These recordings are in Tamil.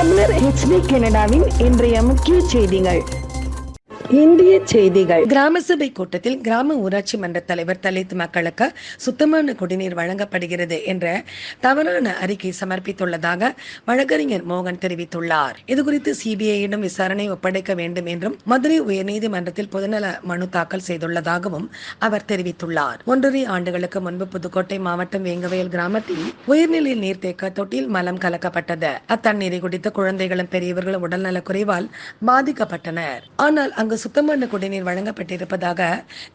தமிழர் HD கனடாவின் இன்றைய முக்கிய செய்திகள். இந்திய செய்திகள். கிராம சபை கூட்டத்தில் கிராம ஊராட்சி மன்ற தலைவர் தலித் மக்களுக்கு சுத்தமான குடிநீர் வழங்கப்படுகிறது என்ற தவறான அறிக்கை சமர்ப்பித்துள்ளதாக வழக்கறிஞர் மோகன் தெரிவித்துள்ளார். இதுகுறித்து சிபிஐயிடம் விசாரணை ஒப்படைக்க வேண்டும் என்றும் மதுரை உயர்நீதிமன்றத்தில் பொதுநல மனு தாக்கல் செய்துள்ளதாகவும் அவர் தெரிவித்துள்ளார். 1.5 ஆண்டுகளுக்கு முன்பு புதுக்கோட்டை மாவட்டம் வேங்கவயல் கிராமத்தில் உயர்நிலை நீர்த்தேக்க தொட்டியில் மலம் கலக்கப்பட்டது. அத்தண்ணீரை குடித்த குழந்தைகளும் பெரியவர்களும் உடல்நலக் குறைவால் பாதிக்கப்பட்டனர். ஆனால் அங்கு சுத்தமான குடிநீர் வழங்கப்பட்டிருப்பதாக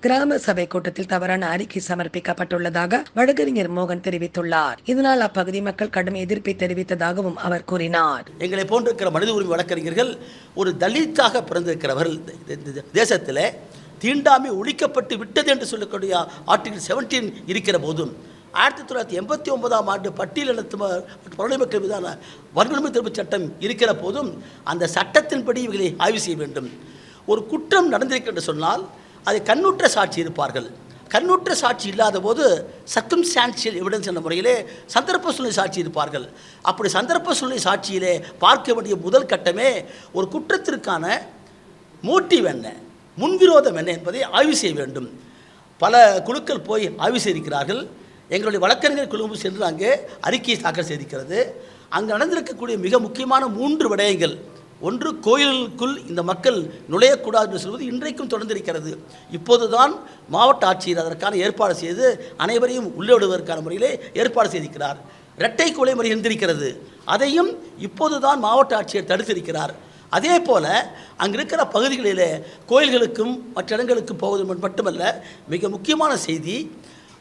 கிராம சபை கூட்டத்தில் தவறான அறிக்கை சமர்ப்பிக்கப்பட்டுள்ளதாக வழக்கறிஞர் மோகன் தெரிவித்துள்ளார். இதனால் அப்பகுதி மக்கள் கடும் எதிர்ப்பை தெரிவித்ததாகவும் அவர் கூறினார். எங்களை போன்றிருக்கிற மனித உரிமை வழக்கறிஞர்கள் ஒரு தலித்தாக பிறந்திருக்கிறவர்கள் தேசத்தில் தீண்டாமை ஒழிக்கப்பட்டு விட்டது என்று சொல்லக்கூடிய ஆர்டிகல் 17 இருக்கிற போதும் 1989ஆம் ஆண்டு பட்டியலினத்து மக்கள் மீதான வன்கொடுமை தடுப்பு சட்டம் இருக்கிற போதும் அந்த சட்டத்தின்படி இவர்களை ஆய்வு செய்ய வேண்டும். ஒரு குற்றம் நடந்திருக்கிறது சொன்னால் அதை கண்ணுற்ற சாட்சி இருப்பார்கள். கண்ணுற்ற சாட்சி இல்லாத போது சர்க்கம்ஸ்டான்ஷியல் எவிடன்ஸ் என்ற முறையிலே சந்தர்ப்ப சூழ்நிலை சாட்சி இருப்பார்கள். அப்படி சந்தர்ப்ப சூழ்நிலை சாட்சியிலே பார்க்க வேண்டிய முதல் கட்டமே ஒரு குற்றத்திற்கான மோட்டிவ் என்ன, முன்விரோதம் என்ன என்பதை ஆய்வு செய்ய வேண்டும். பல குழுக்கள் போய் ஆய்வு செய்திருக்கிறார்கள். எங்களுடைய வழக்கறிஞர் குழு சென்று அங்கே அறிக்கையை தாக்கல் செய்திருக்கிறது. அங்கு நடந்திருக்கக்கூடிய மிக முக்கியமான 3 விடயங்கள். ஒன்று, கோயிலுக்குள் இந்த மக்கள் நுழையக்கூடாது என்று சொல்வது இன்றைக்கும் தொடர்ந்திருக்கிறது. இப்போதுதான் மாவட்ட ஆட்சியர் அதற்கான ஏற்பாடு செய்து அனைவரையும் உள்ளே விடுவதற்கான முறையிலே ஏற்பாடு செய்திருக்கிறார். இரட்டை கொலை முறை இருந்திருக்கிறது, அதையும் இப்போதுதான் மாவட்ட ஆட்சியர் தடுத்திருக்கிறார். அதே போல் அங்கே இருக்கிற பகுதிகளிலே கோயில்களுக்கும் மற்ற இடங்களுக்கும் போவது மட்டுமல்ல, மிக முக்கியமான செய்தி,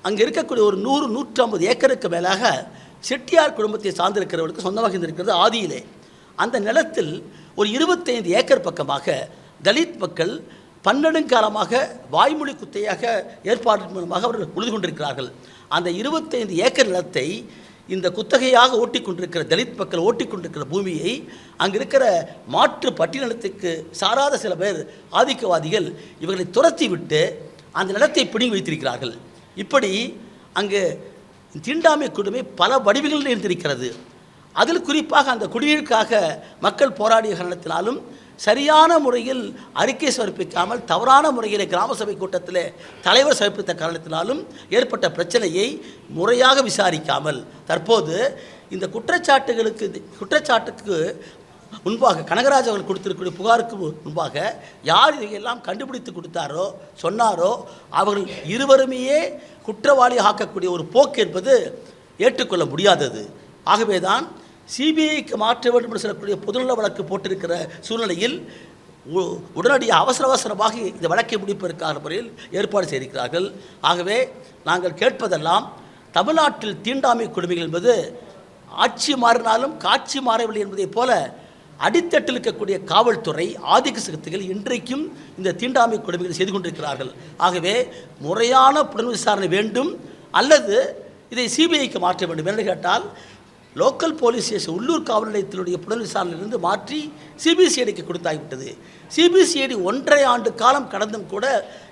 அங்கே இருக்கக்கூடிய ஒரு 100-150 ஏக்கருக்கு மேலாக செட்டியார் குடும்பத்தை சார்ந்திருக்கிறவர்களுக்கு சொந்தமாக இருந்திருக்கிறது ஆதியிலே. அந்த நிலத்தில் ஒரு 25 ஏக்கர் பக்கமாக தலித் மக்கள் பன்னெடுங்காலமாக வாய்மொழி குத்தையாக ஏற்பாடு மூலமாக அவர்கள் உழுது கொண்டிருக்கிறார்கள். அந்த 25 ஏக்கர் நிலத்தை இந்த குத்தகையாக ஓட்டிக்கொண்டிருக்கிற தலித் மக்கள் ஓட்டிக்கொண்டிருக்கிற பூமியை அங்கே இருக்கிற மாற்று பட்டியலத்துக்கு சாராத சில பேர் ஆதிக்கவாதிகள் இவர்களை துரத்தி விட்டு அந்த நிலத்தை பிடுங்கி வைத்திருக்கிறார்கள். இப்படி அங்கு தீண்டாமை கொடுமை பல வடிவங்களில் இருந்திருக்கிறது. அதில் குறிப்பாக அந்த குடிநீருக்காக மக்கள் போராடிய காரணத்தினாலும் சரியான முறையில் அறிக்கை சமர்ப்பிக்காமல் தவறான முறையில் கிராம சபை கூட்டத்தில் தலைவர் சமர்ப்பித்த காரணத்தினாலும் ஏற்பட்ட பிரச்சனையை முறையாக விசாரிக்காமல் தற்போது இந்த குற்றச்சாட்டுக்கு முன்பாக கனகராஜ் அவர்கள் கொடுத்திருக்கிற புகாருக்கு முன்பாக யார் இதையெல்லாம் கண்டுபிடித்து கொடுத்தாரோ சொன்னாரோ அவர்கள் இருவருமே குற்றவாளி ஆக்கக்கூடிய ஒரு போக்கு என்பது ஏற்றுக்கொள்ள முடியாதது. ஆகவேதான் சிபிஐக்கு மாற்ற வேண்டும் என்று சொல்லக்கூடிய பொதுநல வழக்கு போட்டிருக்கிற சூழ்நிலையில் உடனடியாக அவசரமாக இந்த வழக்கை முடிப்பதற்கான முறையில் ஏற்பாடு செய்திருக்கிறார்கள். ஆகவே நாங்கள் கேட்பதெல்லாம் தமிழ்நாட்டில் தீண்டாமை கொடுமைகள் என்பது ஆட்சி மாறினாலும் காட்சி மாறவில்லை என்பதைப் போல அடித்தட்டில் இருக்கக்கூடிய காவல்துறை ஆதிக்க சக்திகள் இன்றைக்கும் இந்த தீண்டாமை கொடுமைகளை செய்து கொண்டிருக்கிறார்கள். ஆகவே முறையான புலன் விசாரணை வேண்டும், அல்லது இதை சிபிஐக்கு மாற்ற வேண்டும். என்று கேட்டால் லோக்கல் போலீஸ் ஸ்டேஷன் உள்ளூர் காவல் நிலையத்தினுடைய புலன் விசாரணையிலிருந்து மாற்றி சிபிசிஐடிக்கு கொடுத்தாகிவிட்டது. சிபிசிஐடி 1.5 ஆண்டு காலம் கடந்தும் கூட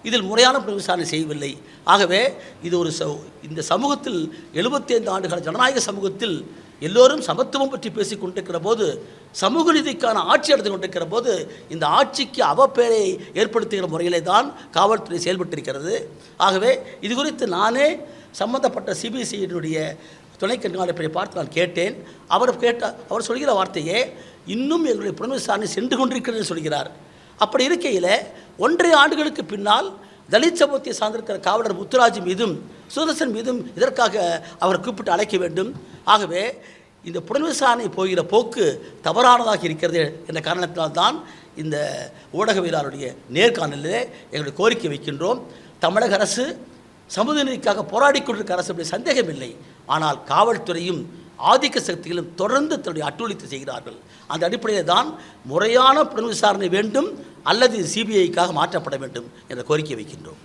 இதில் முறையான புலன் விசாரணை செய்யவில்லை. ஆகவே இது இந்த சமூகத்தில் 75 ஆண்டுகால ஜனநாயக சமூகத்தில் எல்லோரும் சமத்துவம் பற்றி பேசிக் கொண்டிருக்கிற போது, சமூக நீதிக்கான ஆட்சி நடந்து கொண்டிருக்கிற போது இந்த ஆட்சிக்கு அவப்பெயரை ஏற்படுத்துகிற முறையிலே தான் காவல்துறை செயல்பட்டிருக்கிறது. ஆகவே இது குறித்து நானே சம்பந்தப்பட்ட சிபிசிஐடியுடைய துணை கண்காணிப்பை பார்த்து நான் கேட்டேன். அவர் சொல்கிற வார்த்தையே இன்னும் எங்களுடைய புலன் விசாரணை சென்று கொண்டிருக்கிறது சொல்கிறார். அப்படி இருக்கையில் 1.5 ஆண்டுகளுக்கு பின்னால் தலித் சமூகத்தை சார்ந்திருக்கிற காவலர் முத்துராஜ் மீதும் சுதர்சன் மீதும் இதற்காக அவர் கூப்பிட்டு அழைக்க வேண்டும். ஆகவே இந்த புலன் விசாரணை போகிற போக்கு தவறானதாக இருக்கிறது என்ற காரணத்தினால்தான் இந்த ஊடகவியலாளருடைய நேர்காணலில் எங்களுடைய கோரிக்கை வைக்கின்றோம். தமிழக அரசு சமூக நீதிக்காக போராடி கொண்டிருக்கிற அரசு அப்படி சந்தேகம் இல்லை. ஆனால் காவல்துறையும் ஆதிக்க சக்திகளும் தொடர்ந்து தன்னுடைய அட்டூழியத்தை செய்கிறார்கள். அந்த அடிப்படையில் தான் முறையான புலன் விசாரணை வேண்டும், அல்லது சிபிஐக்காக மாற்றப்பட வேண்டும் என்ற கோரிக்கை வைக்கின்றோம்.